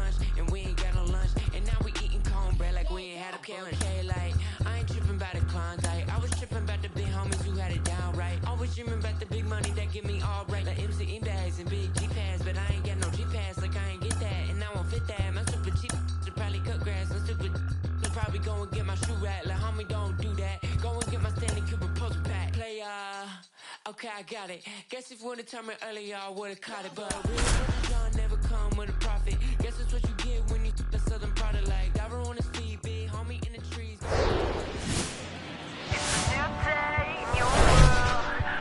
lunch, and we ain't got no lunch. And now we eating cornbread like we ain't had a parent. Okay, like, I ain't tripping about the Klondike. I was tripping about the big homies who had it down right. Always dreaming about the big money that get me all right. Like MC bags and big G-pads, but I ain't got no G-pads, like I ain't get that. And I won't fit that. My super cheap should probably cut grass. I'm stupid. Should probably go and get my shoe rack. Like, homie, don't do that. Go and get my Stanley Cooper poster pack. Play, okay, I got it. Guess if you would've told me earlier, I would've caught it. But real John never come with a profit. Guess that's what you get when you the southern product. Like, diver on his feet, big homie in the trees.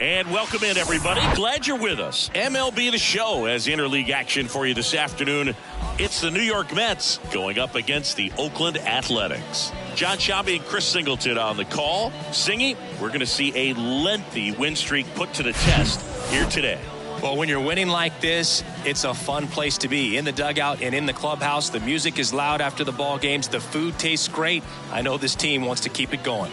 And welcome in, everybody. Glad you're with us. MLB The Show has interleague action for you this afternoon. It's the New York Mets going up against the Oakland Athletics. John Shabby and Chris Singleton on the call. Singy, we're going to see a lengthy win streak put to the test here today. Well, when you're winning like this, it's a fun place to be. In the dugout and in the clubhouse, the music is loud after the ball games. The food tastes great. I know this team wants to keep it going.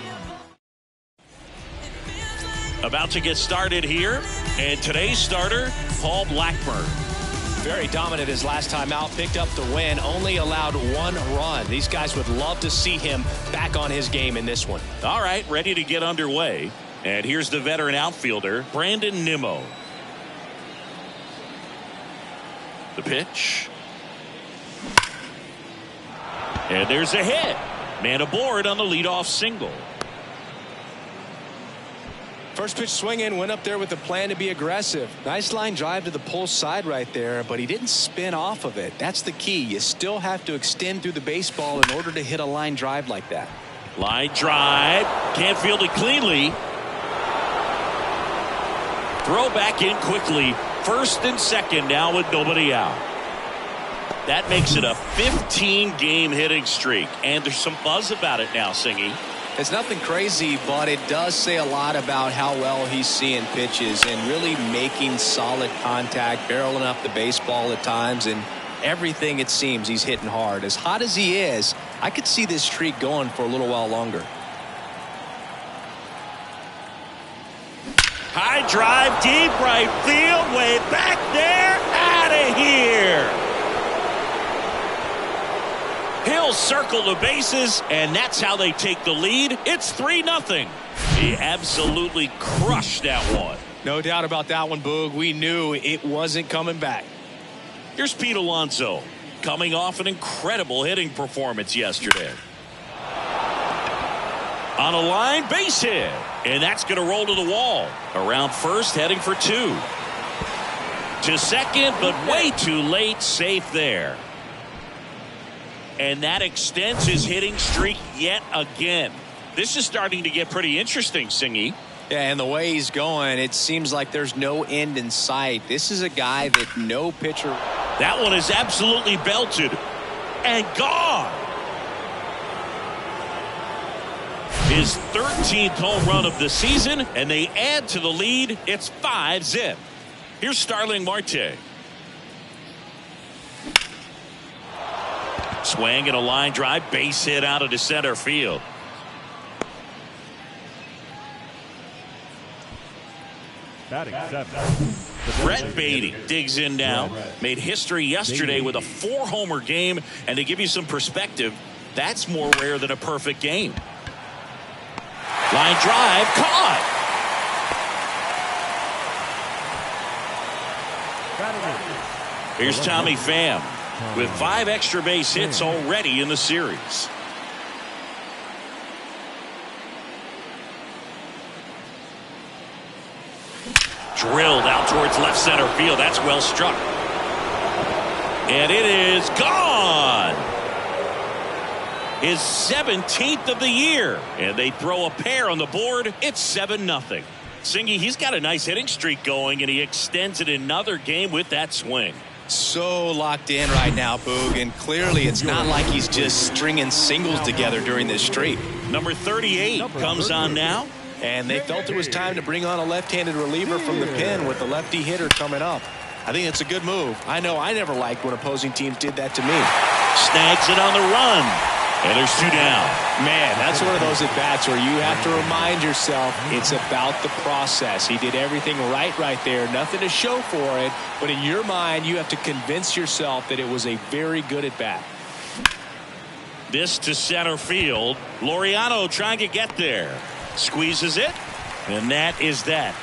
About to get started here, and today's starter, Paul Blackburn. Very dominant his last time out, picked up the win, only allowed one run. These guys would love to see him back on his game in this one. All right, ready to get underway. And here's the veteran outfielder, Brandon Nimmo. The pitch. And there's a hit. Man aboard on the leadoff single. First pitch swinging, went up there with a plan to be aggressive. Nice line drive to the pull side right there, but he didn't spin off of it. That's the key. You still have to extend through the baseball in order to hit a line drive like that. Line drive. Can't field it cleanly. Throw back in quickly. First and second now with nobody out. That makes it a 15-game hitting streak. And there's some buzz about it now, Singy. It's nothing crazy, but it does say a lot about how well he's seeing pitches and really making solid contact, barreling up the baseball at times, and everything it seems he's hitting hard. As hot as he is, I could see this streak going for a little while longer. High drive, deep right field, way back there, out of here. He'll circle the bases, and that's how they take the lead. It's 3-0. He absolutely crushed that one. No doubt about that one, Boog. We knew it wasn't coming back. Here's Pete Alonso, coming off an incredible hitting performance yesterday. On a line, base hit. And that's going to roll to the wall. Around first, heading for two. To second, but way too late, safe there. And that extends his hitting streak yet again. This is starting to get pretty interesting, Singy. Yeah, and the way he's going, it seems like there's no end in sight. This is a guy that no pitcher. That one is absolutely belted and gone. His 13th home run of the season, and they add to the lead. It's 5-0. Here's Starling Marte. Swing and a line drive, base hit out of the center field. Batting seventh. Brett Beatty digs in now. Made history yesterday with a 4-homer game, and to give you some perspective, that's more rare than a perfect game. Line drive, caught. Here's Tommy Pham with 5 extra base hits already in the series. Drilled out towards left center field. That's well struck. And it is gone. His 17th of the year. And they throw a pair on the board. It's 7-0. Singy, he's got a nice hitting streak going, and he extends it another game with that swing. So locked in right now, Boog, and clearly it's not like he's just stringing singles together during this streak. Number 38 comes on now. And they felt it was time to bring on a left-handed reliever from the pen with the lefty hitter coming up. I think it's a good move. I know I never liked when opposing teams did that to me. Snags it on the run. And there's 2 down. Man, that's one of those at-bats where you have to remind yourself it's about the process. He did everything right there. Nothing to show for it. But in your mind, you have to convince yourself that it was a very good at-bat. This to center field. Laureano trying to get there. Squeezes it. And that is that.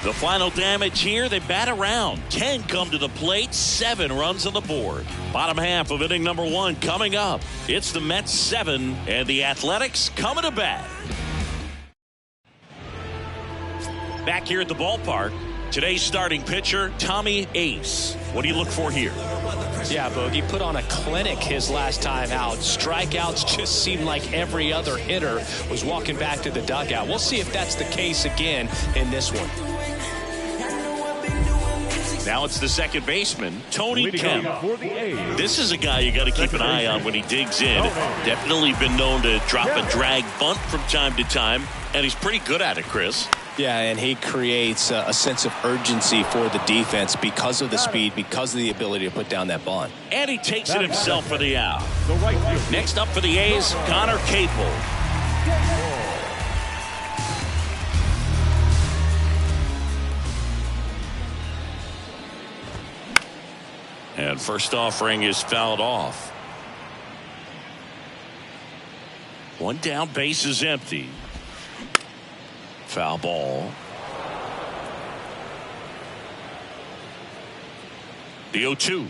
The final damage here, they bat around. 10 come to the plate, 7 runs on the board. Bottom half of inning number 1 coming up. It's the Mets 7 and the Athletics coming to bat. Back here at the ballpark, today's starting pitcher, Tommy Ace. What do you look for here? Yeah, Bogey put on a clinic his last time out. Strikeouts just seemed like every other hitter was walking back to the dugout. We'll see if that's the case again in this one. Now it's the second baseman, Tony Kemp. For the A's. This is a guy you got to keep an eye on when he digs in. Definitely been known to drop a drag bunt from time to time, and he's pretty good at it, Chris. Yeah, and he creates a sense of urgency for the defense because of the speed, because of the ability to put down that bunt. And he takes it himself for the out. The right field. Next up for the A's, Connor Capel. And first offering is fouled off. 1 down, base is empty. Foul ball. The 0-2.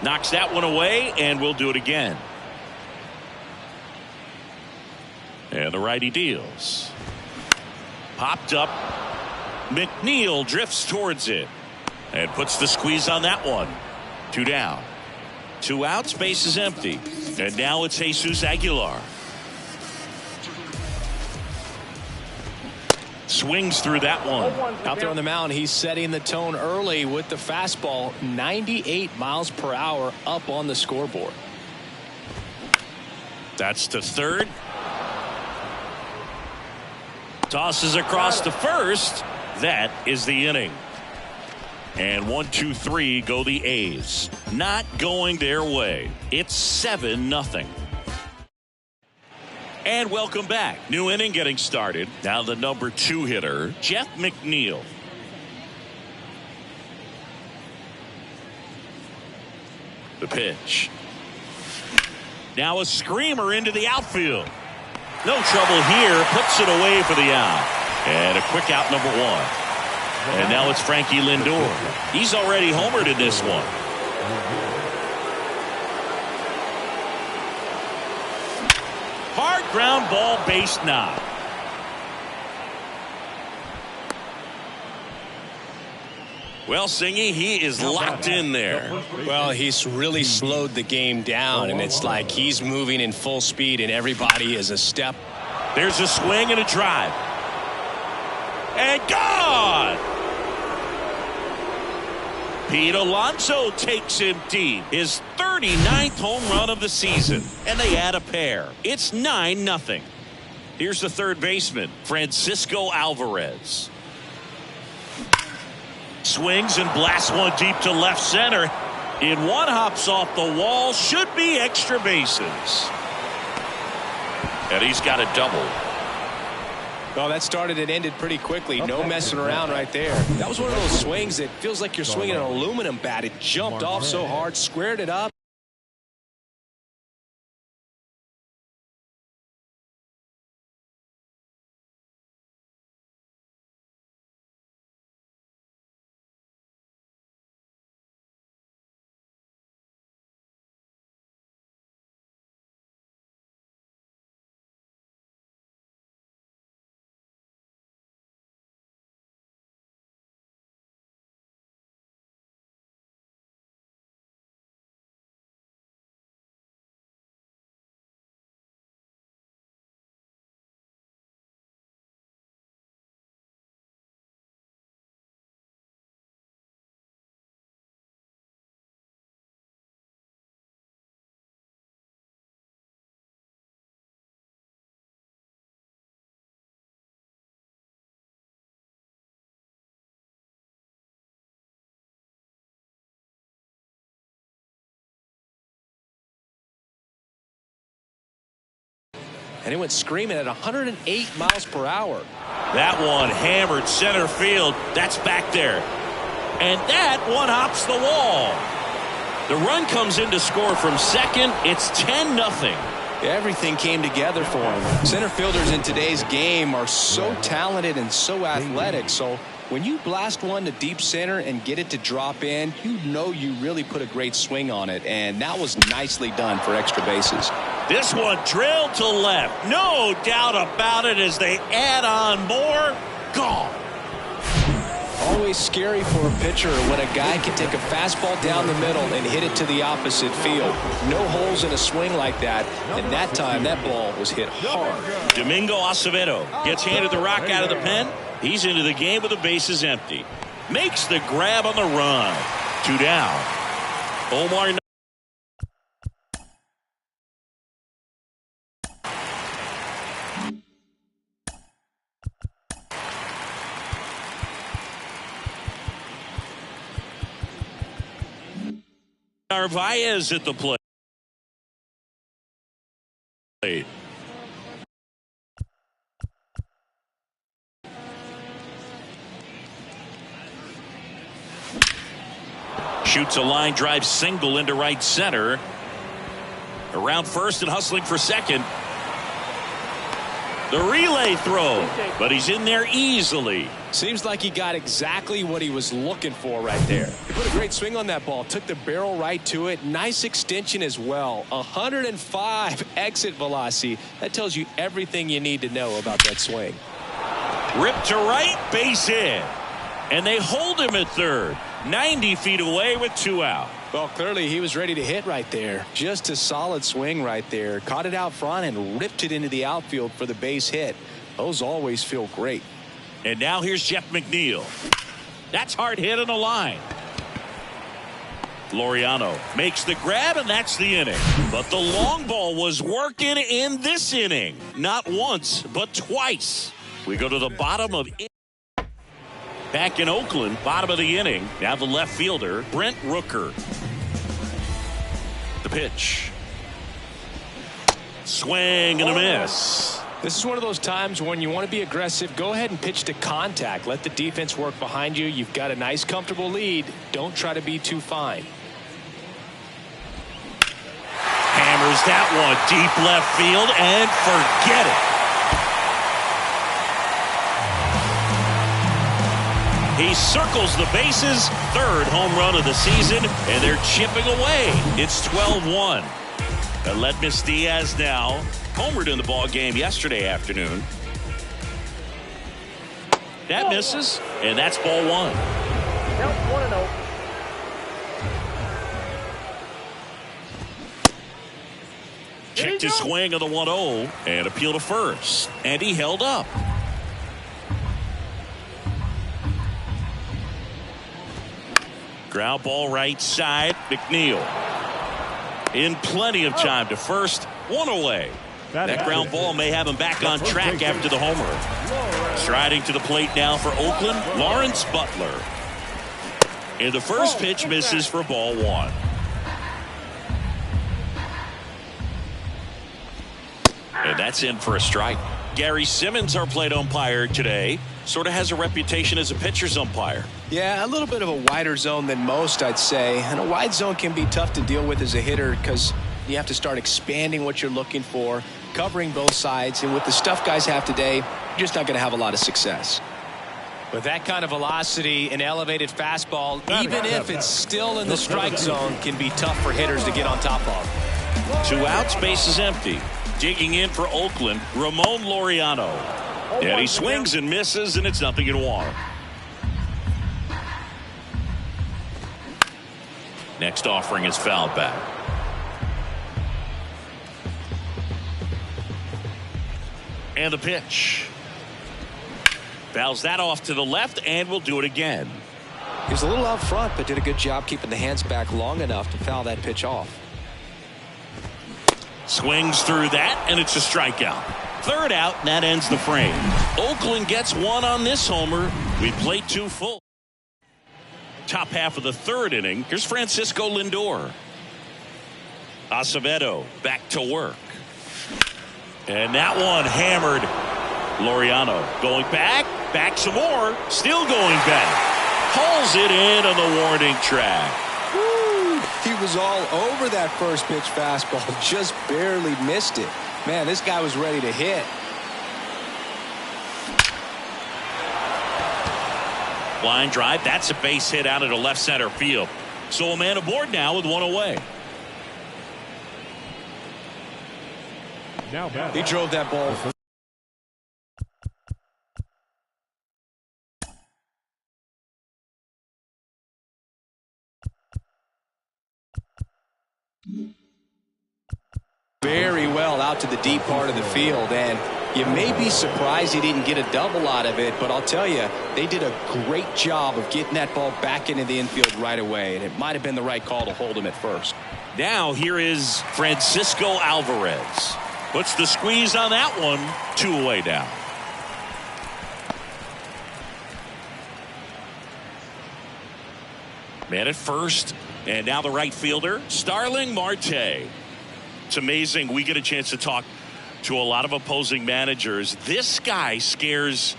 Knocks that one away, and we'll do it again. And the righty deals. Popped up. McNeil drifts towards it. And puts the squeeze on that one. 2 down. 2 outs, base is empty. And now it's Jesus Aguilar. Swings through that one. Out there on the mound, he's setting the tone early with the fastball. 98 miles per hour up on the scoreboard. That's to third. Tosses across to first. That is the inning. And 1, 2, 3 go the A's. Not going their way. It's 7-0. And welcome back. New inning getting started. Now the number 2 hitter, Jeff McNeil. The pitch. Now a screamer into the outfield. No trouble here. Puts it away for the out. And a quick out, number 1. And now it's Frankie Lindor. He's already homered in this one. Hard ground ball, base knock. Well, Singy, he is locked in there. Well, he's really slowed the game down, and it's like he's moving in full speed, and everybody is a step. There's a swing and a drive. And gone! Pete Alonso takes him deep. His 39th home run of the season. And they add a pair. It's 9-0. Here's the third baseman, Francisco Alvarez. Swings and blasts one deep to left center. In one, hops off the wall. Should be extra bases. And he's got a double. Well, that started and ended pretty quickly. No messing around right there. That was one of those swings that feels like you're swinging an aluminum bat. It jumped off so hard, squared it up. and it went screaming at 108 miles per hour. That one hammered center field. That's back there. And that one hops the wall. The run comes in to score from second. It's 10-0. Everything came together for him. Center fielders in today's game are so talented and so athletic. So when you blast one to deep center and get it to drop in, you know you really put a great swing on it. And that was nicely done for extra bases. This one drilled to left. No doubt about it as they add on more. Gone. Always scary for a pitcher when a guy can take a fastball down the middle and hit it to the opposite field. No holes in a swing like that. And that time, that ball was hit hard. Domingo Acevedo gets handed the rock out of the pen. He's into the game with the bases empty. Makes the grab on the run. 2 down. Omar. Narvaez at the plate. Shoots a line drive single into right center. Around first and hustling for second. The relay throw, but he's in there easily. Seems like he got exactly what he was looking for right there. He put a great swing on that ball, took the barrel right to it. Nice extension as well. 105 exit velocity. That tells you everything you need to know about that swing. Ripped to right, base hit. And they hold him at third. 90 feet away with 2 out. Well, clearly he was ready to hit right there. Just a solid swing right there. Caught it out front and ripped it into the outfield for the base hit. Those always feel great. And now here's Jeff McNeil. That's hard hit on the line. Laureano makes the grab, and that's the inning. But the long ball was working in this inning. Not once, but twice. We go to the bottom of back in Oakland, bottom of the inning. Now the left fielder, Brent Rooker. The pitch. Swing and a miss. This is one of those times when you want to be aggressive. Go ahead and pitch to contact. Let the defense work behind you. You've got a nice, comfortable lead. Don't try to be too fine. Hammers that one deep left field and forget it. He circles the bases. Third home run of the season, and they're chipping away. It's 12-1. Aledmus Diaz now homered in the ball game yesterday afternoon. That misses, and that's ball one. Count 1-0. Checked his swing of the 1-0 and appealed to first, and he held up. Ground ball right side. McNeil in plenty of time to first. One away. That ground ball may have him back on track after the homer. Striding to the plate now for Oakland, Lawrence Butler. And the first pitch misses for ball one. And that's in for a strike. Gary Simmons, our plate umpire today, sort of has a reputation as a pitcher's umpire. Yeah, a little bit of a wider zone than most, I'd say. And a wide zone can be tough to deal with as a hitter because you have to start expanding what you're looking for, covering both sides. And with the stuff guys have today, you're just not going to have a lot of success. With that kind of velocity, an elevated fastball, even if it's still in the strike zone, can be tough for hitters to get on top of. 2 outs, base is empty. Digging in for Oakland, Ramon Laureano. And he swings and misses, and it's 0-1. Next offering is fouled back. And the pitch. Fouls that off to the left, and will do it again. He was a little out front, but did a good job keeping the hands back long enough to foul that pitch off. Swings through that, and it's a strikeout. Third out, and that ends the frame. Oakland gets one on this homer. We played 2 full. Top half of the third inning. Here's Francisco Lindor. Acevedo back to work. And that one hammered. Laureano going back some more, still going back. Pulls it in on the warning track. Woo! He was all over that first pitch fastball, just barely missed it. Man, this guy was ready to hit. Line drive, that's a base hit out into left center field. So a man aboard now with one away. Now He drove that ball. Very well out to the deep part of the field, and you may be surprised he didn't get a double out of it, but I'll tell you, they did a great job of getting that ball back into the infield right away, and it might have been the right call to hold him at first. Now here is Francisco Alvarez. Puts the squeeze on that one. 2 away now. Man at first, and now the right fielder, Starling Marte. It's amazing. We get a chance to talk to a lot of opposing managers. This guy scares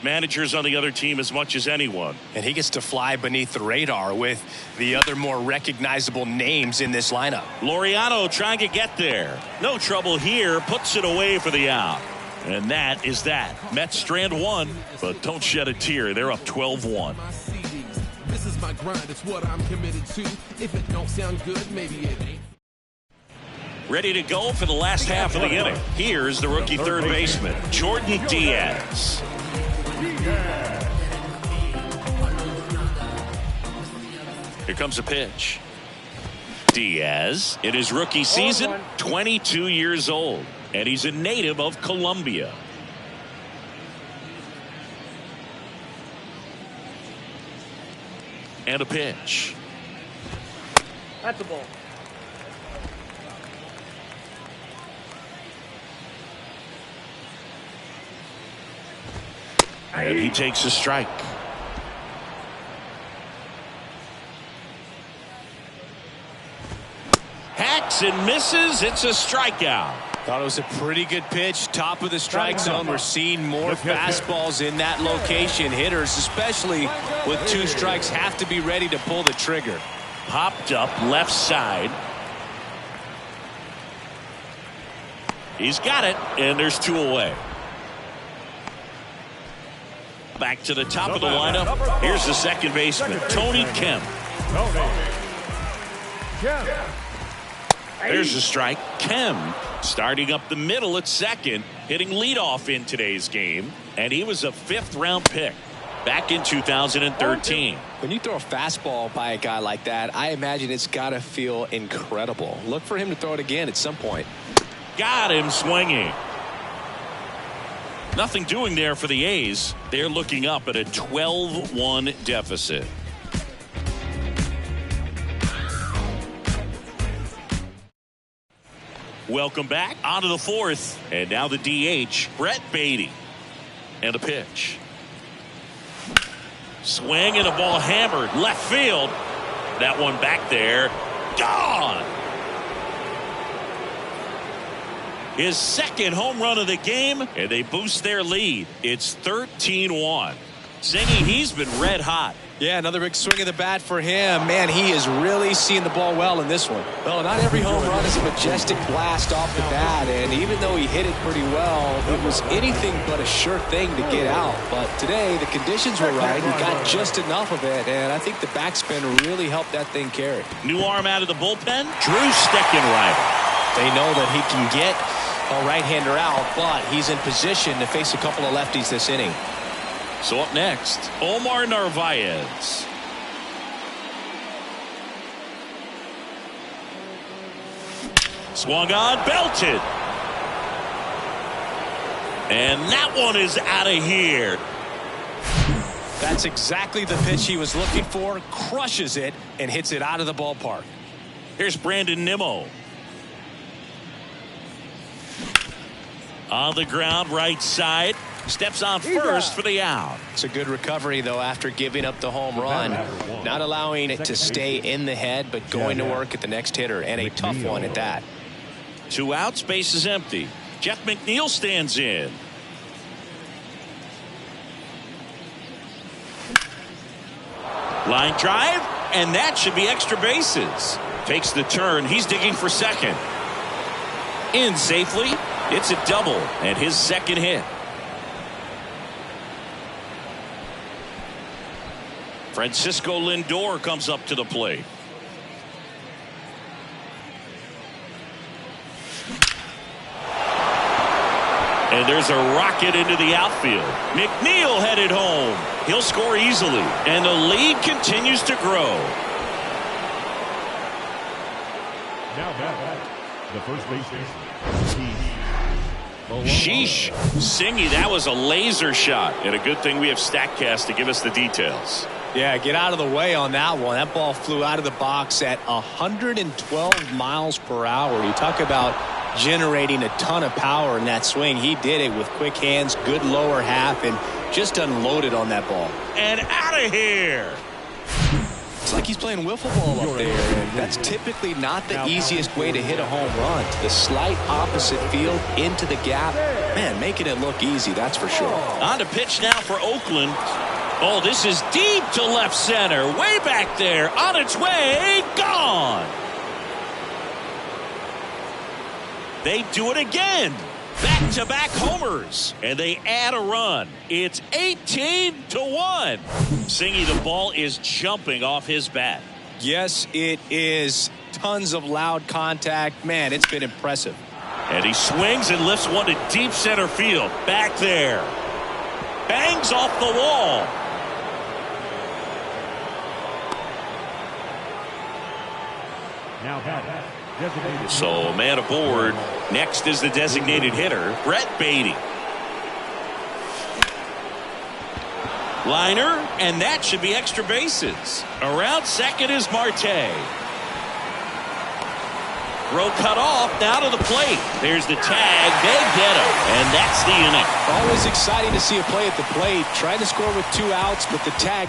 managers on the other team as much as anyone. And he gets to fly beneath the radar with the other more recognizable names in this lineup. Laureano trying to get there. No trouble here. Puts it away for the out. And that is that. Mets strand one, but don't shed a tear. They're up 12-1. This is my grind. It's what I'm committed to. If it don't sound good, maybe it ain't. Ready to go for the last half of the inning. Here's the rookie third baseman, Jordan Diaz. Here comes a pitch. Diaz, in his rookie season, 22 years old, and he's a native of Colombia. And a pitch. That's a ball. And he takes a strike. Hacks and misses. It's a strikeout. Thought it was a pretty good pitch. Top of the strike zone. We're seeing more fastballs in that location. Hitters, especially with 2 strikes, have to be ready to pull the trigger. Popped up left side. He's got it, and there's 2 away. Back to the top of the lineup. Here's the second baseman, Tony Kemp. There's a strike. Kemp starting up the middle at second, hitting leadoff in today's game, and he was a 5th-round pick back in 2013. When you throw a fastball by a guy like that, I imagine it's got to feel incredible. Look for him to throw it again at some point. Got him swinging. Nothing doing there for the A's. They're looking up at a 12-1 deficit. Welcome back onto the 4th, and now the DH, Brett Beatty. And a pitch. Swing and a ball hammered left field. That one back there, gone. His second home run of the game, and they boost their lead. It's 13-1. Zingy, he's been red hot. Yeah, another big swing of the bat for him. Man, he is really seeing the ball well in this one. Well, not every home run is a majestic blast off the bat, and even though he hit it pretty well, it was anything but a sure thing to get out. But today, the conditions were right. He got just enough of it, and I think the backspin really helped that thing carry. New arm out of the bullpen, Drew Steckenrider. They know that he can get a right-hander out, but he's in position to face a couple of lefties this inning. So up next, Omar Narvaez. Swung on, belted. And that one is out of here. That's exactly the pitch he was looking for. Crushes it and hits it out of the ballpark. Here's Brandon Nimmo. On the ground, right side. Steps on first for the out. It's a good recovery, though, after giving up the home run. Not allowing it to stay in the head, but going to work at the next hitter, and a tough one at that. 2 outs, base is empty. Jeff McNeil stands in. Line drive, and that should be extra bases. Takes the turn. He's digging for second. In safely. It's a double and his second hit. Francisco Lindor comes up to the plate. And there's a rocket into the outfield. McNeil headed home. He'll score easily. And the lead continues to grow. Now back, the first baseman. Sheesh. Singy, that was a laser shot. And a good thing we have StatCast to give us the details. Yeah, get out of the way on that one. That ball flew out of the box at 112 miles per hour. You talk about generating a ton of power in that swing. He did it with quick hands, good lower half, and just unloaded on that ball. And out of here. It's like he's playing wiffle ball up there, and that's typically not the easiest way to hit a home run. To the slight opposite field into the gap. Man, making it look easy, that's for sure. On to pitch now for Oakland. Oh, this is deep to left center. Way back there. On its way. Gone. They do it again. Back-to-back homers. And they add a run. It's 18-1. Singy, the ball is jumping off his bat. Yes, it is. Tons of loud contact. Man, it's been impressive. And he swings and lifts one to deep center field. Back there. Bangs off the wall. Now back. So a man aboard. Next is the designated hitter, Brett Beatty. Liner, and that should be extra bases. Around second is Marte. Throw cut off, now to the plate. There's the tag. They get him, and that's the inning. Always exciting to see a play at the plate. Trying to score with 2 outs, but the tag.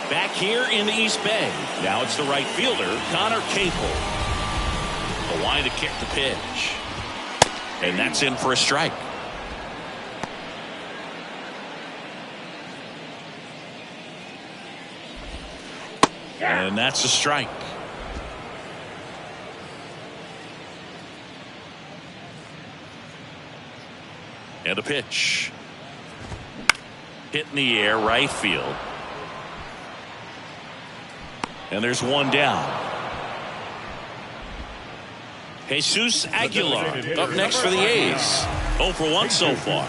Back here in the East Bay. Now it's the right fielder, Connor Capel. The line to kick the pitch. And that's in for a strike. And that's a strike. And a pitch. Hit in the air, right field. And there's one down. Jesus Aguilar up next for the A's. 0 for 1 so far.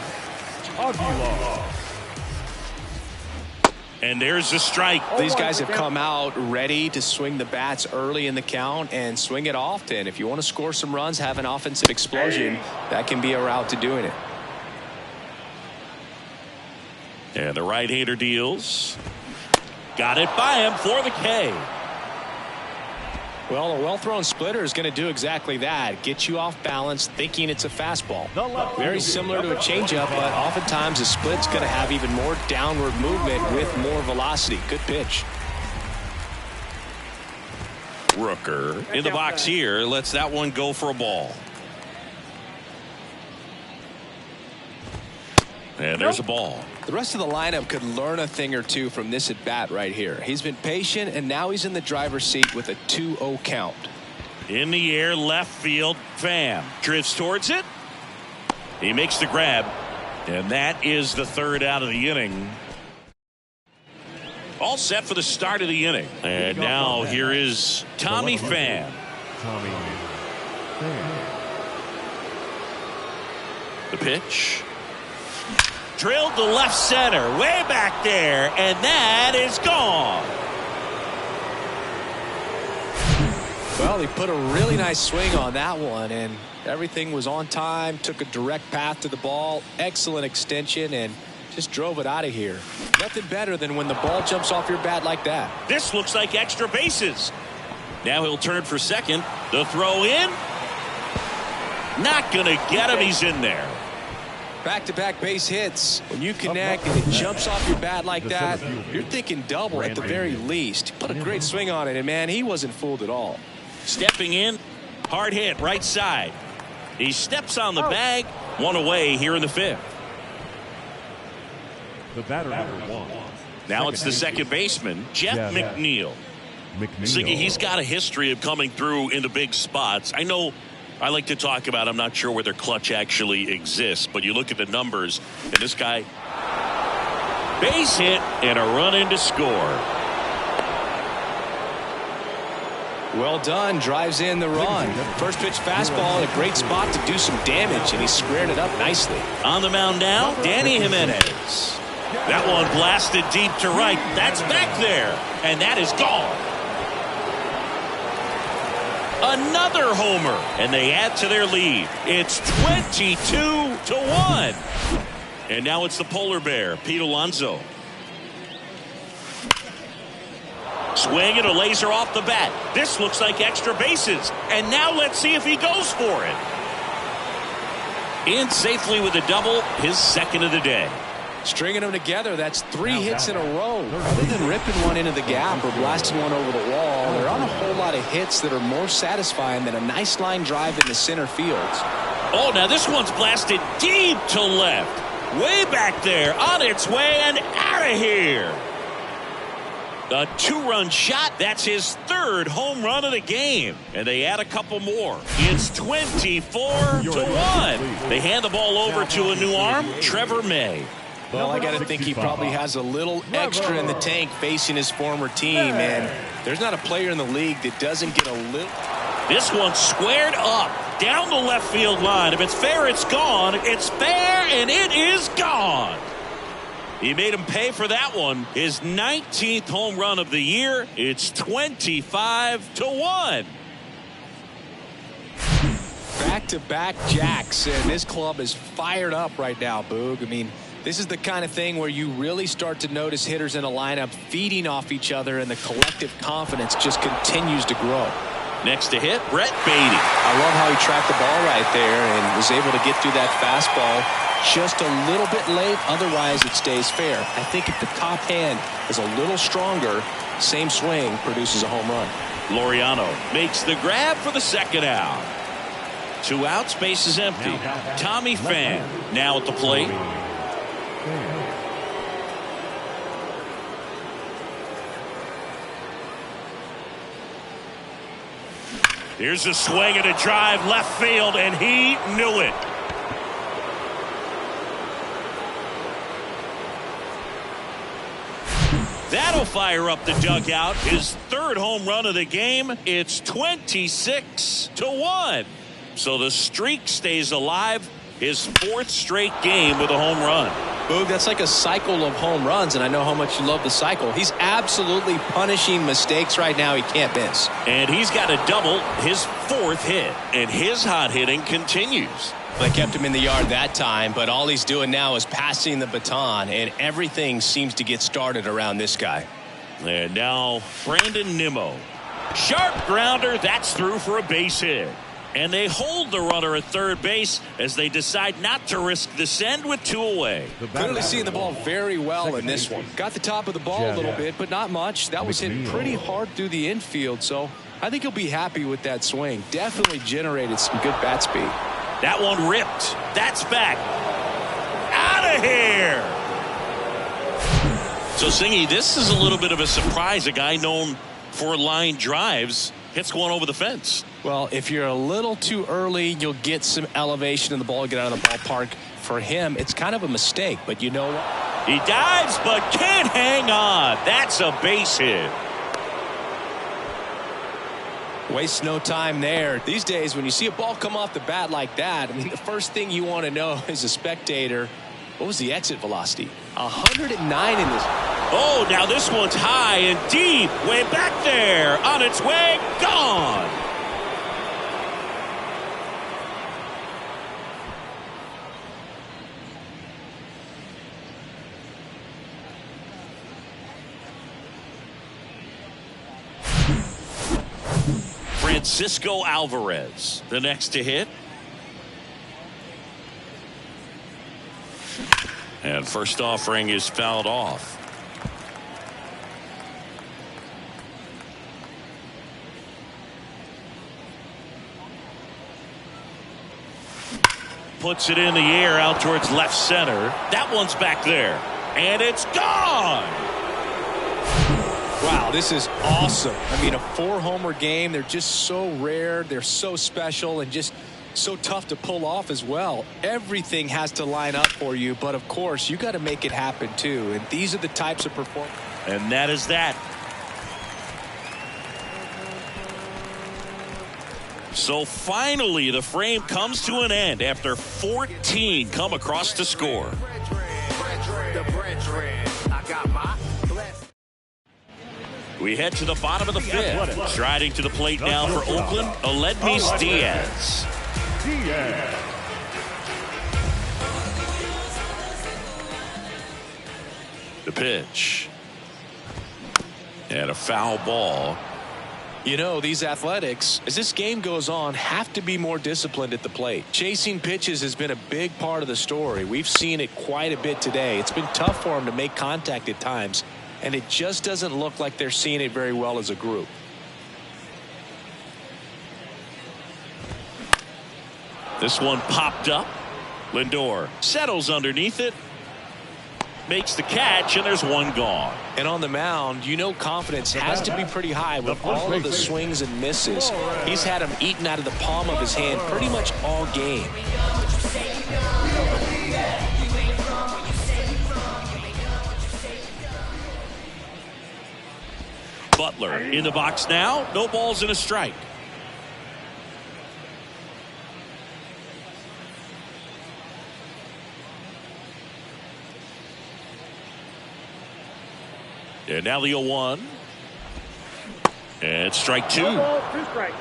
And there's the strike. These guys have come out ready to swing the bats early in the count and swing it often. If you want to score some runs, have an offensive explosion, that can be a route to doing it. And the right-hander deals. Got it by him for the K. Well, a well-thrown splitter is going to do exactly that. Get you off balance, thinking it's a fastball. Very similar to a changeup, but oftentimes a split's going to have even more downward movement with more velocity. Good pitch. Rooker in the box here. Lets that one go for a ball. And there's a ball. The rest of the lineup could learn a thing or two from this at bat right here. He's been patient, and now he's in the driver's seat with a 2-0 count. In the air, left field. Pham drifts towards it. He makes the grab, and that is the third out of the inning. All set for the start of the inning. And now here is Tommy Pham. The pitch. Drilled to left center, way back there, and that is gone. Well, he put a really nice swing on that one, and everything was on time, took a direct path to the ball, excellent extension, and just drove it out of here. Nothing better than when the ball jumps off your bat like that. This looks like extra bases. Now he'll turn for second. The throw in. Not going to get him. He's in there. Back-to-back base hits. When you connect and it jumps off your bat like that, you're thinking double at the very least. Put a great swing on it, and man, he wasn't fooled at all. Stepping in, hard hit, right side. He steps on the bag. One away here in the fifth. The batter number 1. Now it's the second baseman, Jeff McNeil. Ziggy, he's got a history of coming through into big spots. I know I like to talk about, I'm not sure whether clutch actually exists, but you look at the numbers, and this guy, base hit and a run in to score. Well done. Drives in the run. First pitch fastball in a great spot to do some damage, and he squared it up nicely. On the mound now, Danny Jimenez. That one blasted deep to right. That's back there, and that is gone. Another homer, and they add to their lead. It's 22-1. And now it's the polar bear, Pete Alonso. Swinging a laser off the bat. This looks like extra bases. And now let's see if he goes for it. In safely with a double, his second of the day. Stringing them together, that's 3 hits in a row. Other than ripping one into the gap or blasting one over the wall, there aren't a whole lot of hits that are more satisfying than a nice line drive in the center field. Oh, now this one's blasted deep to left. Way back there, on its way and out of here. A 2-run shot. That's his 3rd home run of the game. And they add a couple more. It's 24-1. They hand the ball over to a new arm, Trevor May. Well, I got to think he probably has a little extra in the tank facing his former team, and there's not a player in the league that doesn't get a little. This one's squared up down the left field line. If it's fair, it's gone. It's fair, and it is gone. He made him pay for that one. His 19th home run of the year. It's 25-1. Back-to-back jacks, and this club is fired up right now, Boog. I mean, this is the kind of thing where you really start to notice hitters in a lineup feeding off each other, and the collective confidence just continues to grow. Next to hit, Brett Beatty. I love how he tracked the ball right there and was able to get through that fastball just a little bit late. Otherwise, it stays fair. I think if the top hand is a little stronger, same swing produces a home run. Laureano makes the grab for the second out. 2 outs, base is empty. Tommy Pham now at the plate. Here's a swing and a drive left field, and he knew it. That'll fire up the dugout. His 3rd home run of the game. It's 26-1. So the streak stays alive. His 4th straight game with a home run. Boog, that's like a cycle of home runs, and I know how much you love the cycle. He's absolutely punishing mistakes right now he can't miss. And he's got a double, his 4th hit, and his hot hitting continues. They kept him in the yard that time, but all he's doing now is passing the baton, and everything seems to get started around this guy. And now Brandon Nimmo. Sharp grounder, that's through for a base hit. And they hold the runner at third base as they decide not to risk the send with 2 away. Clearly seeing the ball very well in this one. Got the top of the ball a little bit, but not much. That was hit pretty hard through the infield, so I think he'll be happy with that swing. Definitely generated some good bat speed. That one ripped. That's back. Out of here. So, Singy, this is a little bit of a surprise. A guy known for line drives hits one over the fence. Well, if you're a little too early, you'll get some elevation in the ball, get out of the ballpark. For him, it's kind of a mistake, but you know what? He dives but can't hang on. That's a base hit. Waste no time there. These days, when you see a ball come off the bat like that, I mean, the first thing you want to know as a spectator, what was the exit velocity? 109 in this. Oh, now this one's high and deep. Way back there. On its way. Gone. Francisco Alvarez, the next to hit. And first offering is fouled off. puts it in the air out towards left center. That one's back there. And it's gone. Wow, this is awesome. I mean, a 4-homer game, they're just so rare. They're so special and just so tough to pull off as well. Everything has to line up for you, but of course, you got to make it happen too. And these are the types of performance. And that is that. So finally, the frame comes to an end after 14 come across to score. We head to the bottom of the fifth. Striding to the plate now for Oakland, Aledmys Diaz. The pitch. And a foul ball. You know, these athletics, as this game goes on, have to be more disciplined at the plate. Chasing pitches has been a big part of the story. We've seen it quite a bit today. It's been tough for them to make contact at times, and it just doesn't look like they're seeing it very well as a group. This one popped up. Lindor settles underneath it. Makes the catch, and there's one gone. And on the mound, you know confidence has to be pretty high with all of the swings and misses. He's had them eaten out of the palm of his hand pretty much all game. Butler in the box now. No balls and a strike. And now the 0-1. And strike two. 1 ball, 2 strikes.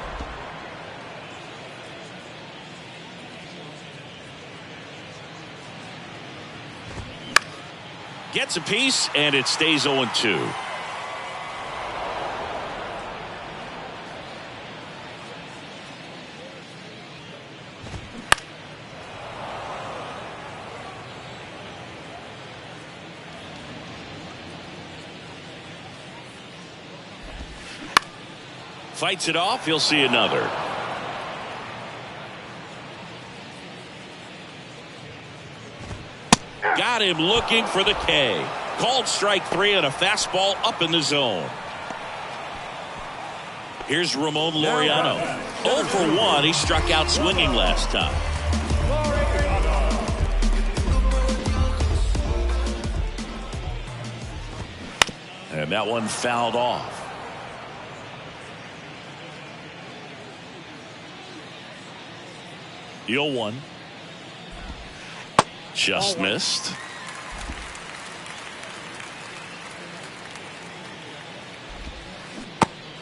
Gets a piece, and it stays 0-2. Fights it off. He'll see another. Got him looking for the K. Called strike 3 and a fastball up in the zone. Here's Ramon Laureano. 0 for 1. He struck out swinging last time. And that one fouled off. The 0-1. Just missed.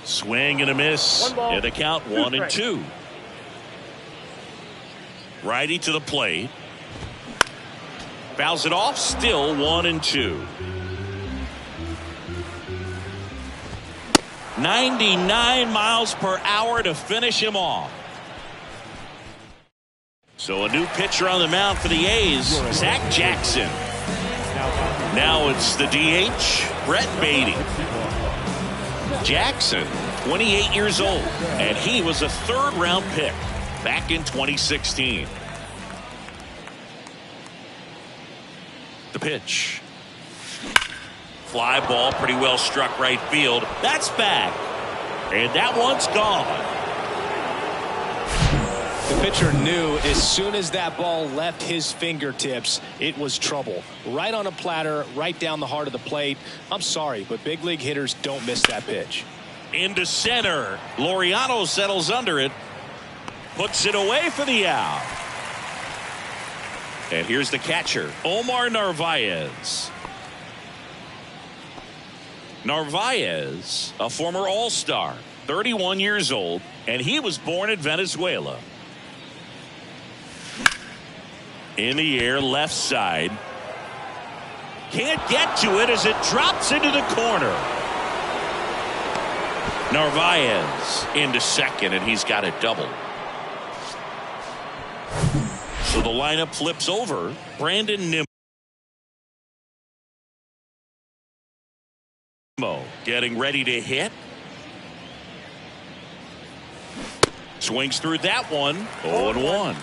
Swing and a miss. And the count 1-2. Righty to the plate. Fouls it off. Still 1-2. 99 miles per hour to finish him off. So a new pitcher on the mound for the A's, Zach Jackson. Now it's the DH, Brett Beatty. Jackson, 28 years old, and he was a 3rd-round pick back in 2016. The pitch. Fly ball, pretty well struck right field. That's back. And that one's gone. The pitcher knew as soon as that ball left his fingertips, it was trouble. Right on a platter, right down the heart of the plate. I'm sorry, but big league hitters don't miss that pitch. Into center. Laureano settles under it. Puts it away for the out. And here's the catcher, Omar Narvaez. Narvaez, a former All-Star, 31 years old, and he was born in Venezuela. In the air, left side. Can't get to it as it drops into the corner. Narvaez into second, and he's got a double. So the lineup flips over. Brandon Nimmo getting ready to hit. Swings through that one. 0-1.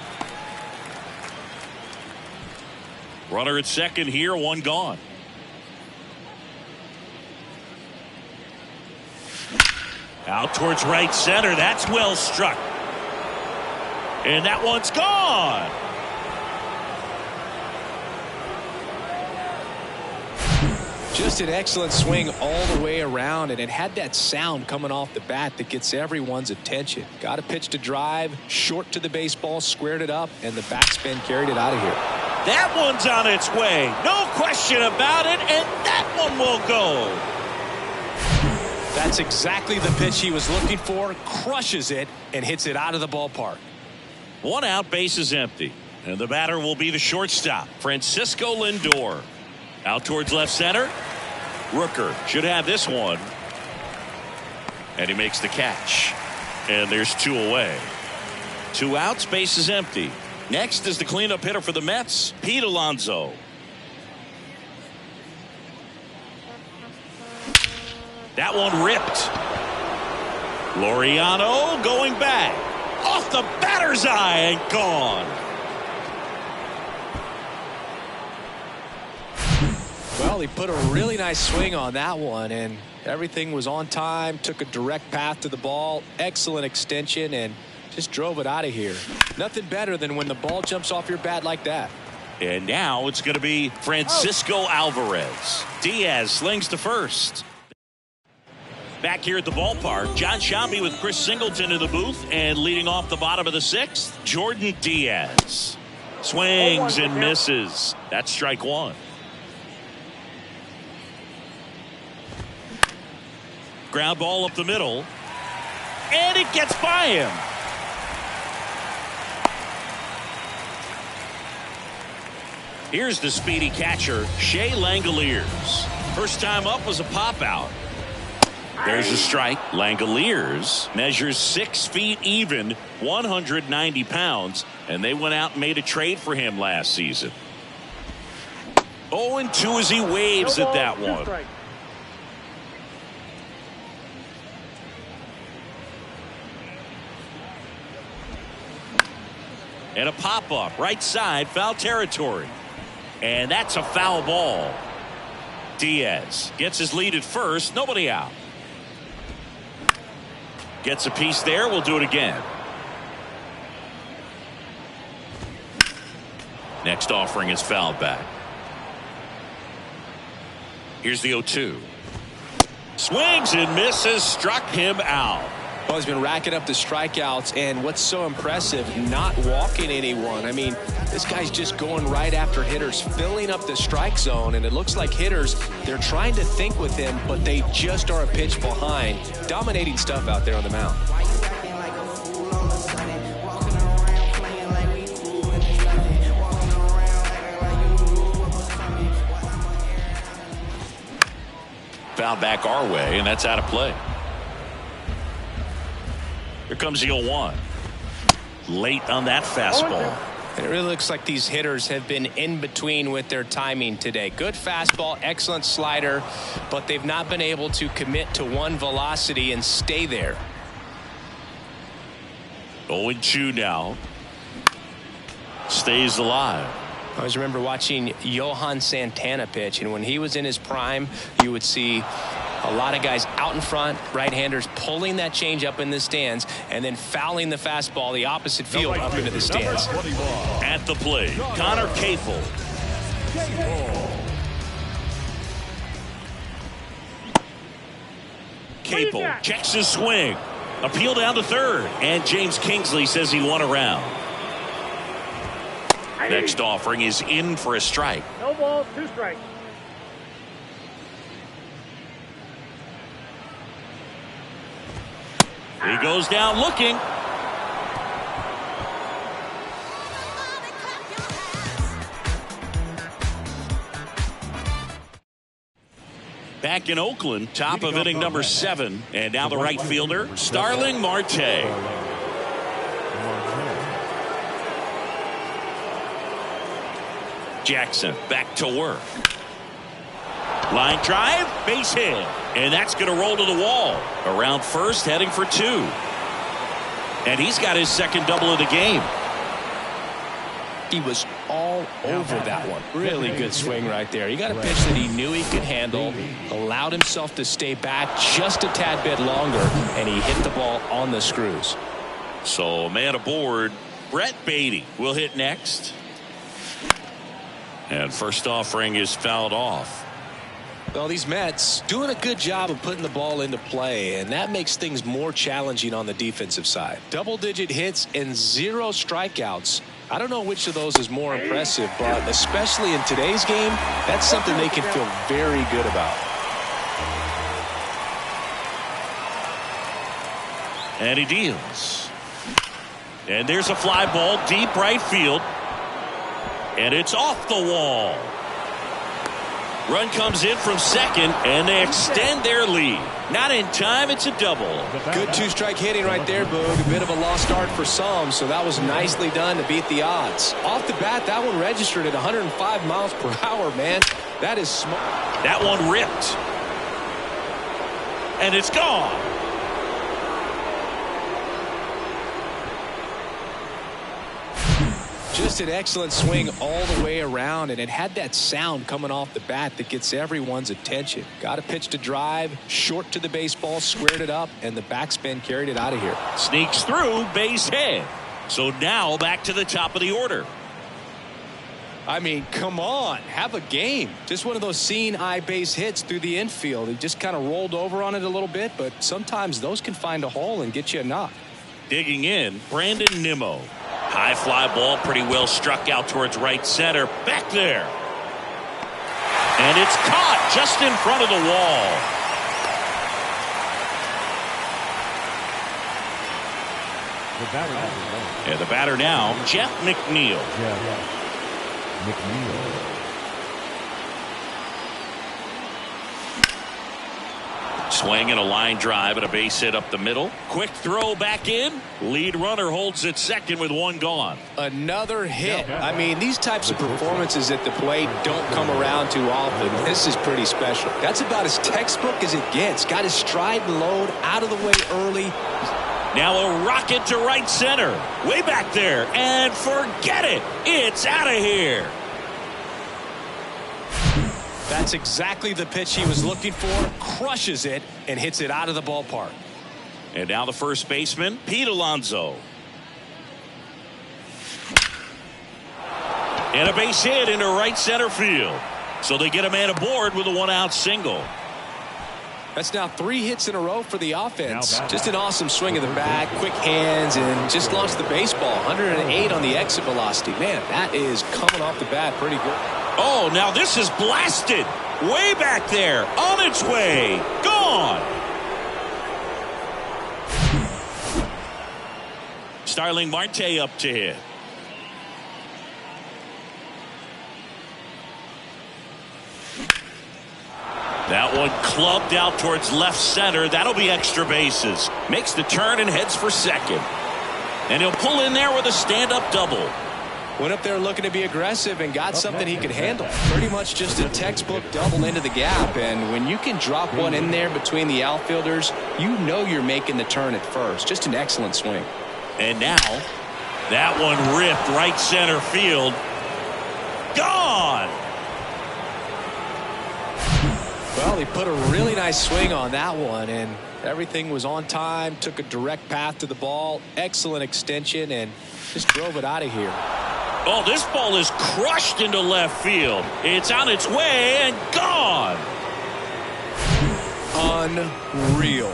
Runner at second here, one gone. Out towards right center. That's well struck. And that one's gone. Just an excellent swing all the way around, and it had that sound coming off the bat that gets everyone's attention. Got a pitch to drive, short to the baseball, squared it up, and the backspin carried it out of here. That one's on its way. No question about it, and that one will go. That's exactly the pitch he was looking for. Crushes it and hits it out of the ballpark. One out, base is empty. And the batter will be the shortstop, Francisco Lindor. Out towards left center. Rooker should have this one. And he makes the catch. And there's two away. Two outs, base is empty. Next is the cleanup hitter for the Mets, Pete Alonso. That one ripped. Laureano going back. Off the batter's eye and gone. Well, he put a really nice swing on that one, and everything was on time. Took a direct path to the ball. Excellent extension, and just drove it out of here. Nothing better than when the ball jumps off your bat like that. And now it's going to be Francisco Alvarez. Diaz slings to first. Back here at the ballpark, John Shambi with Chris Singleton in the booth, and leading off the bottom of the sixth, Jordan Diaz. Swings and misses. That's strike one. Ground ball up the middle, and it gets by him. Here's the speedy catcher, Shea Langoliers. First time up was a pop out. There's a strike. Langoliers measures 6 feet even, 190 pounds, and they went out and made a trade for him last season. 0-2 as he waves at that one. And a pop-up, right side, foul territory. And that's a foul ball. Diaz gets his lead at first, nobody out. Gets a piece there, we'll do it again. Next offering is fouled back. Here's the 0-2. Swings and misses, struck him out. Well, he's been racking up the strikeouts, and what's so impressive, not walking anyone. I mean, this guy's just going right after hitters, filling up the strike zone, and it looks like hitters, they're trying to think with him, but they just are a pitch behind. Dominating stuff out there on the mound. Foul back our way, and that's out of play. Here comes the 0-1. Late on that fastball. And it really looks like these hitters have been in between with their timing today. Good fastball, excellent slider, but they've not been able to commit to one velocity and stay there. 0-2 now. Stays alive. I always remember watching Johan Santana pitch, and when he was in his prime, you would see a lot of guys out in front, right-handers pulling that change up in the stands and then fouling the fastball the opposite field up into the stands. At the plate, Connor Capel. Capel checks his swing. Appeal down to third, and James Kingsley says he won a round. Next offering is in for a strike. No balls, 2 strikes. He goes down looking. Back in Oakland, top of inning number 7, and now the right fielder, Starling Marte. Jackson back to work. Line drive, base hit, and that's going to roll to the wall. Around first, heading for 2. And he's got his second double of the game. He was all over that one. Really good swing right there. He got a pitch that he knew he could handle, allowed himself to stay back just a tad bit longer, and he hit the ball on the screws. So man aboard, Brett Beatty will hit next. And first offering is fouled off. Well, these Mets doing a good job of putting the ball into play, and that makes things more challenging on the defensive side. Double-digit hits and 0 strikeouts. I don't know which of those is more impressive, but especially in today's game, that's something they can feel very good about. And he deals. And there's a fly ball deep right field. And it's off the wall. Run comes in from second, and they extend their lead. Not in time, it's a double. Good 2-strike hitting right there, Boog. A bit of a lost art for some, so that was nicely done to beat the odds. Off the bat, that one registered at 105 miles per hour, man. That is smart. That one ripped. And it's gone. Just an excellent swing all the way around, and it had that sound coming off the bat that gets everyone's attention. Got a pitch to drive, short to the baseball, squared it up, and the backspin carried it out of here. Sneaks through, base hit. So now back to the top of the order. I mean, come on, have a game. Just one of those seeing eye base hits through the infield. He just kind of rolled over on it a little bit, but sometimes those can find a hole and get you a knock. Digging in, Brandon Nimmo. High fly ball, pretty well struck out towards right center. Back there. And it's caught just in front of the wall. And the batter now, Jeff McNeil. Swing and a line drive and a base hit up the middle. Quick throw back in. Lead runner holds at second with one gone. Another hit. I mean, these types of performances at the plate don't come around too often. This is pretty special. That's about as textbook as it gets. Got his stride and load out of the way early. Now a rocket to right center. Way back there. And forget it. It's out of here. That's exactly the pitch he was looking for. Crushes it and hits it out of the ballpark. And now the first baseman, Pete Alonso. And a base hit into right center field. So they get a man aboard with a 1-out single. That's now 3 hits in a row for the offense. Just an awesome swing of the bat, quick hands, and just launched the baseball. 108 on the exit velocity. Man, that is coming off the bat pretty good. Oh, now this is blasted. Way back there. On its way. Gone. Starling Marte up to hit. That one clubbed out towards left center. That'll be extra bases. Makes the turn and heads for second. And he'll pull in there with a stand-up double. Went up there looking to be aggressive and got something he could handle. Pretty much just a textbook double into the gap. And when you can drop one in there between the outfielders, you know you're making the turn at first. Just an excellent swing. And now, that one ripped right center field. Gone! Well, he put a really nice swing on that one, and everything was on time, took a direct path to the ball, excellent extension, and just drove it out of here. Oh, this ball is crushed into left field. It's on its way and gone. Unreal.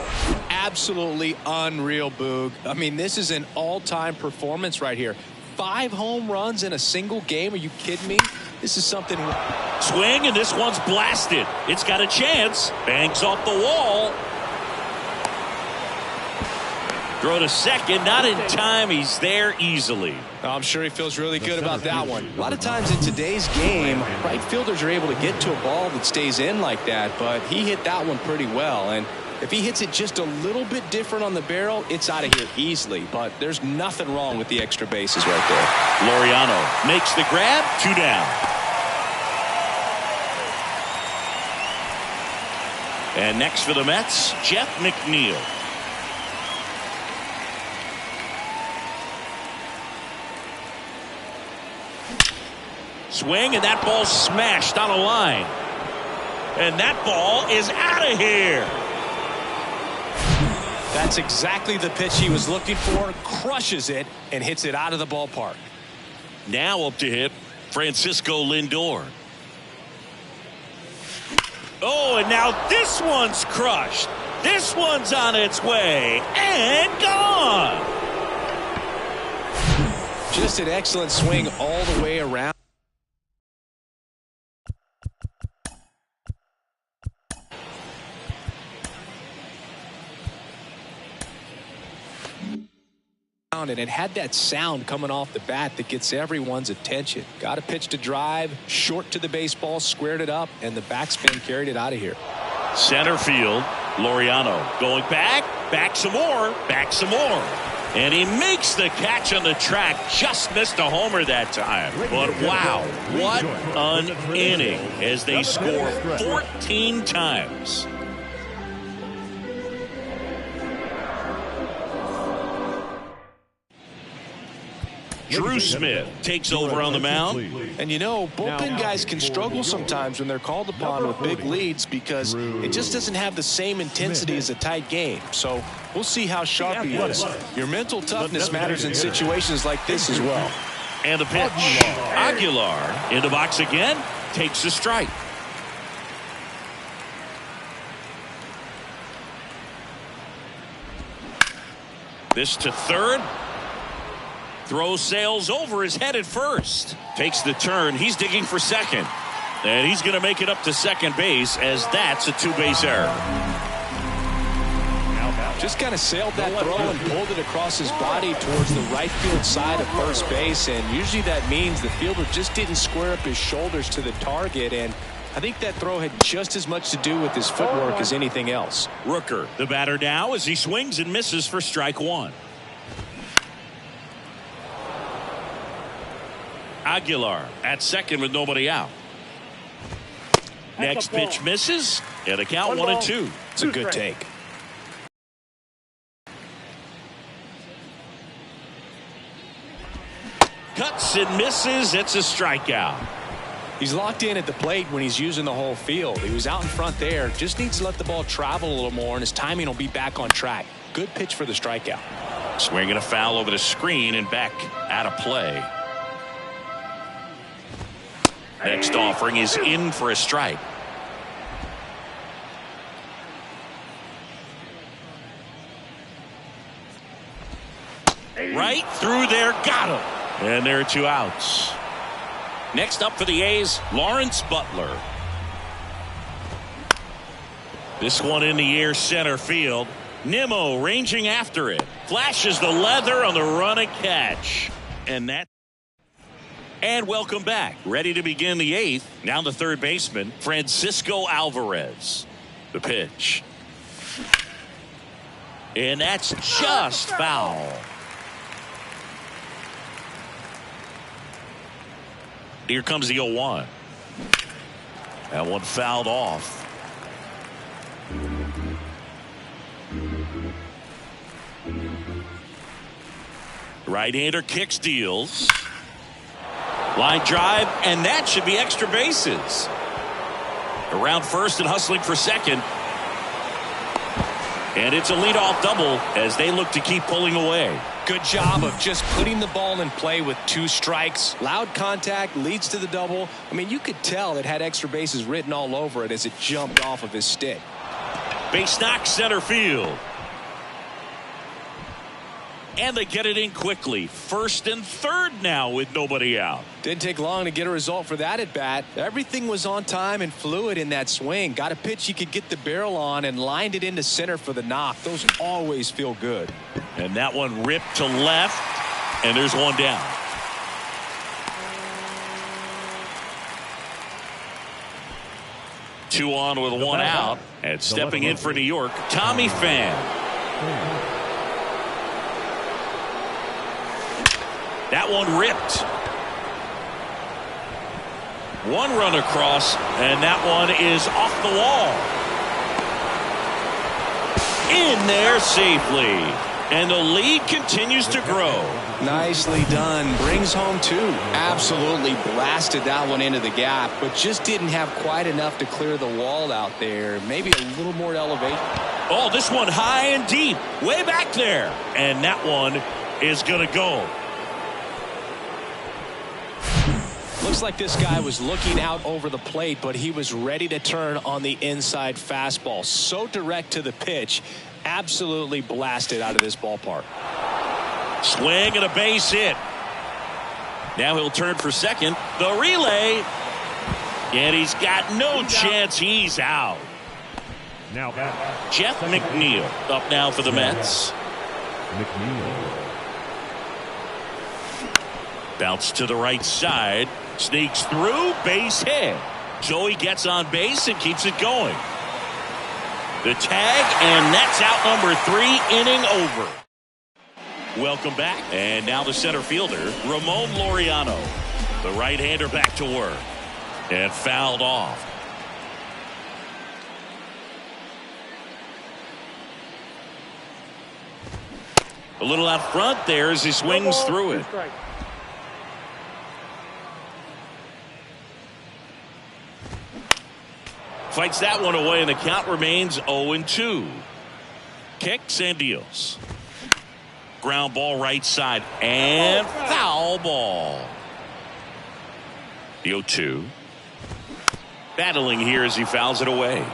Absolutely unreal, Boog. I mean, this is an all-time performance right here. 5 home runs in a single game. Are you kidding me? This is something. Swing, and this one's blasted. It's got a chance. Bangs off the wall. Throw to second, not in time. He's there easily. I'm sure he feels really good about that one. A lot of times in today's game, right fielders are able to get to a ball that stays in like that, but he hit that one pretty well. And if he hits it just a little bit different on the barrel, it's out of here easily. But there's nothing wrong with the extra bases right there. Laureano makes the grab, 2 down. And next for the Mets, Jeff McNeil. Swing, and that ball smashed on a line. And that ball is out of here. That's exactly the pitch he was looking for. Crushes it and hits it out of the ballpark. Now up to hit Francisco Lindor. Oh, and now this one's crushed. This one's on its way and gone. Just an excellent swing all the way around. And it had that sound coming off the bat that gets everyone's attention. Got a pitch to drive, short to the baseball, squared it up, and the backspin carried it out of here. Center field, Laureano going back some more, and he makes the catch on the track. Just missed a homer that time. But wow, what an inning as they score 14 times. Drew Smith takes over on the mound. And you know, bullpen guys can struggle sometimes when they're called upon with big leads because it just doesn't have the same intensity as a tight game. So we'll see how sharp he is. Your mental toughness matters in situations like this as well. And the pitch. Aguilar in the box again, takes a strike. This to third. Throw sails over his head at first. Takes the turn. He's digging for second. And he's going to make it up to second base as that's a two-base error. Just kind of sailed that throw and pulled it across his body towards the right field side of first base. And usually that means the fielder just didn't square up his shoulders to the target. And I think that throw had just as much to do with his footwork as anything else. Rooker, the batter now, as he swings and misses for strike one. Aguilar at second with nobody out. Next pitch misses, and a count 1-2. It's a good take. Cuts and misses. It's a strikeout. He's locked in at the plate when he's using the whole field. He was out in front there. Just needs to let the ball travel a little more, and his timing will be back on track. Good pitch for the strikeout. Swinging a foul over the screen and back out of play. Next offering is in for a strike. Right through there, got him. And there are two outs. Next up for the A's, Lawrence Butler. This one in the air, center field. Nimmo ranging after it. Flashes the leather on the run and catch. And welcome back. Ready to begin the eighth. Now the third baseman, Francisco Alvarez. The pitch. And that's just foul. Here comes the 0-1. That one fouled off. Right-hander kicks, deals. Line drive, and that should be extra bases. Around first and hustling for second. And it's a leadoff double as they look to keep pulling away. Good job of just putting the ball in play with two strikes. Loud contact leads to the double. I mean, you could tell it had extra bases written all over it as it jumped off of his stick. Base knock, center field. And they get it in quickly. First and third now with nobody out. Didn't take long to get a result for that at bat. Everything was on time and fluid in that swing. Got a pitch he could get the barrel on and lined it into center for the knock. Those always feel good. And that one ripped to left, and there's one down. Two on with one out, and stepping in for New York, Tommy Pham. That one ripped. One run across, and that one is off the wall. In there safely. And the lead continues to grow. Nicely done. Brings home 2. Absolutely blasted that one into the gap, but just didn't have quite enough to clear the wall out there. Maybe a little more elevation. Oh, this one high and deep. Way back there. And that one is going to go. Looks like this guy was looking out over the plate, but he was ready to turn on the inside fastball. So direct to the pitch. Absolutely blasted out of this ballpark. Swing and a base hit. Now he'll turn for second. The relay. And he's got no chance. He's out. Now back. Jeff McNeil up now for the Mets. McNeil. Bounce to the right side. Sneaks through. Base hit. So he gets on base and keeps it going. The tag, and that's out number 3, inning over. Welcome back. And now the center fielder, Ramon Laureano. The right-hander back to work. And fouled off. A little out front there as he swings through it. Fights that one away, and the count remains 0-2. Kicks and deals. Ground ball right side, and foul ball. The 0-2. Battling here as he fouls it away.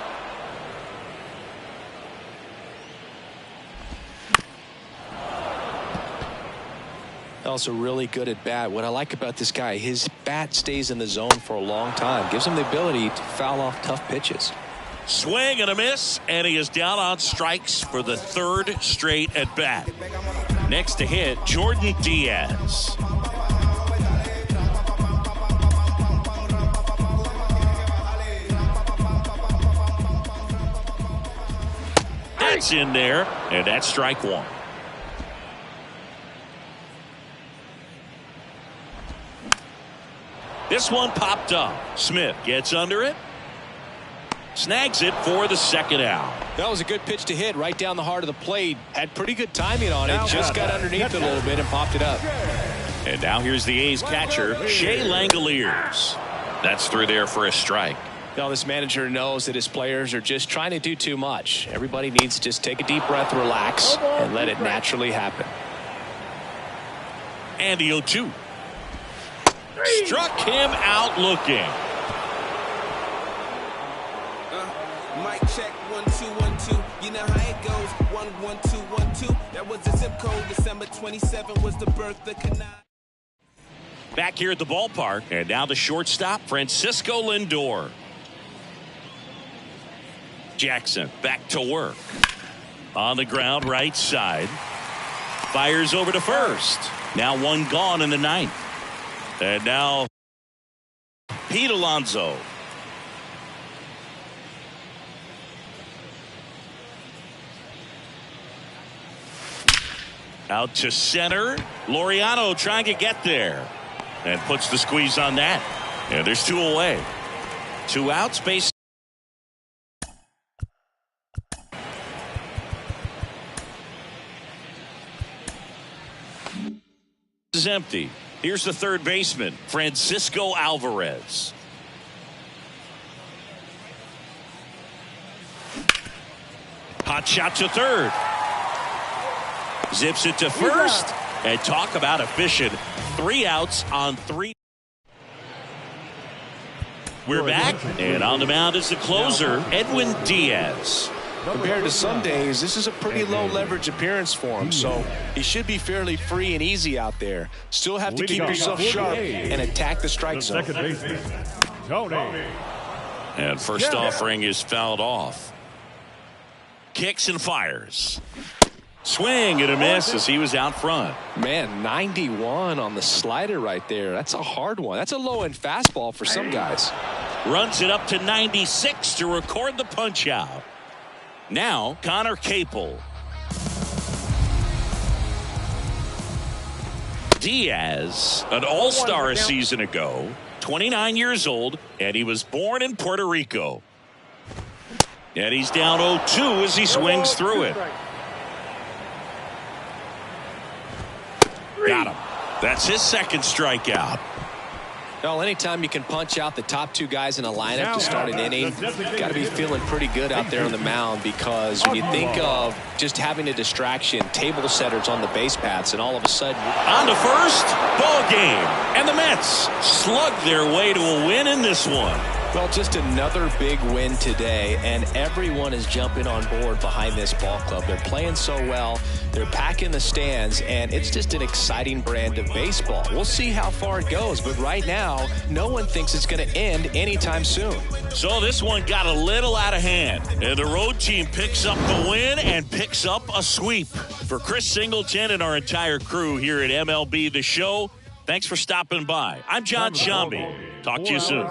Also really good at bat. What I like about this guy, his bat stays in the zone for a long time. Gives him the ability to foul off tough pitches. Swing and a miss, and he is down on strikes for the 3rd straight at bat. Next to hit, Jordan Diaz. That's in there, and that's strike 1. This one popped up. Smith gets under it. Snags it for the 2nd out. That was a good pitch to hit right down the heart of the plate. Had pretty good timing on it. Just got underneath it a little bit and popped it up. And now here's the A's catcher, Shea Langoliers. That's through there for a strike. Now this manager knows that his players are just trying to do too much. Everybody needs to just take a deep breath, relax, and let it naturally happen. And the 0-2. Struck him out looking. Mic check 1 2 1 2. You know how it goes. 1 1 2 1 2. That was the zip code. December 27 was the birth of Canal. Back here at the ballpark, and now the shortstop, Francisco Lindor. Jackson back to work. On the ground, right side. Fires over to first. Now 1 gone in the 9th. And now Pete Alonso. Out to center. Laureano trying to get there. And puts the squeeze on that. And there's 2 away. 2 outs, base. Is empty. Here's the 3rd baseman, Francisco Alvarez. Hot shot to 3rd. Zips it to first. And talk about efficient. 3 outs on 3. We're back. And on the mound is the closer, Edwin Diaz. Compared to some days, this is a pretty low leverage appearance for him, so he should be fairly free and easy out there. Still have to keep yourself sharp and attack the strike zone. Second baseman, Tony. And first offering is fouled off. Kicks and fires. Swing and a miss as he was out front. Man, 91 on the slider right there. That's a hard one. That's a low-end fastball for some guys. Runs it up to 96 to record the punch out. Now, Connor Capel. Diaz, an all-star a season ago, 29 years old, and he was born in Puerto Rico. And he's down 0-2 as he swings through it. Got him. That's his second strikeout. Well, anytime you can punch out the top two guys in a lineup to start an inning, got to be feeling pretty good out there on the mound, because when you think of just having a distraction, table setters on the base paths, and all of a sudden on to first, ball game, and the Mets slug their way to a win in this one. Well, just another big win today, and everyone is jumping on board behind this ball club. They're playing so well, they're packing the stands, and it's just an exciting brand of baseball. We'll see how far it goes, but right now, no one thinks it's going to end anytime soon. So this one got a little out of hand, and the road team picks up the win and picks up a sweep. For Chris Singleton and our entire crew here at MLB The Show, thanks for stopping by. I'm John Shambi. Talk to you soon.